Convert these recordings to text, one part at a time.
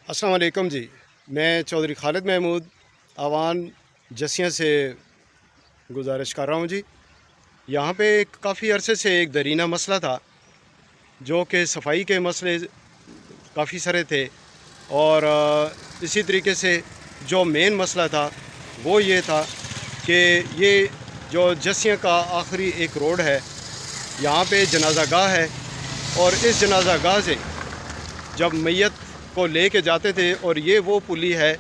अस्सलाम वालेकुम जी। मैं चौधरी खालिद महमूद आवान जसिया से गुजारिश कर रहा हूँ जी। यहाँ पे काफ़ी अरसे से एक दरीना मसला था, जो कि सफाई के मसले काफ़ी सारे थे। और इसी तरीके से जो मेन मसला था वो ये था कि ये जो जसिया का आखिरी एक रोड है, यहाँ पे जनाजा गाह है, और इस जनाजा गाह से जब मैयत को ले के जाते थे, और ये वो पुली है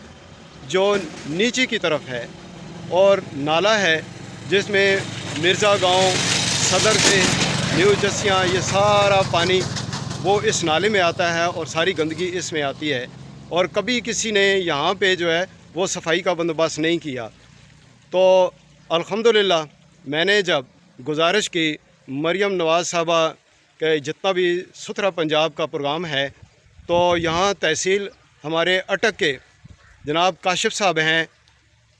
जो नीचे की तरफ है और नाला है जिसमें मिर्ज़ा गांव, सदर से न्यू जसिया, ये सारा पानी वो इस नाले में आता है और सारी गंदगी इसमें आती है। और कभी किसी ने यहाँ पे जो है वो सफाई का बंदोबस्त नहीं किया। तो अल्हम्दुलिल्लाह मैंने जब गुजारिश की मरियम नवाज़ साहबा के जितना भी सुथरा पंजाब का प्रोग्राम है, तो यहाँ तहसील हमारे अटक के जनाब काशिफ साहब हैं,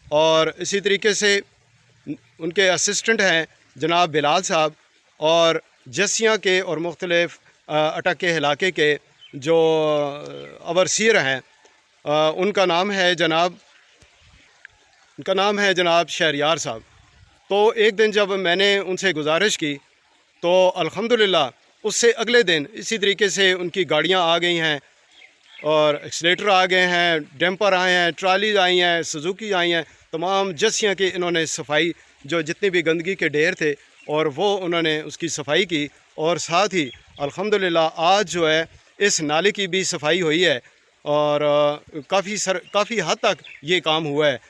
और इसी तरीके से उनके असिस्टेंट हैं जनाब बिलाल साहब, और जसिया के और मुख्तलिफ़ अटक के इलाके के जो ओवरसीयर हैं, उनका नाम है जनाब शहरियार साहब। तो एक दिन जब मैंने उनसे गुजारिश की, तो अल्हम्दुलिल्लाह उससे अगले दिन इसी तरीके से उनकी गाड़ियाँ आ गई हैं, और एक्सीलेटर आ गए हैं, डैम्पर आए हैं, ट्रालीज आई हैं, सुजुकी आई हैं। तमाम जसिया की इन्होंने सफाई, जो जितनी भी गंदगी के ढेर थे, और वो उन्होंने उसकी सफाई की। और साथ ही अल्हम्दुलिल्लाह आज जो है इस नाले की भी सफाई हुई है, और काफ़ी हद तक ये काम हुआ है।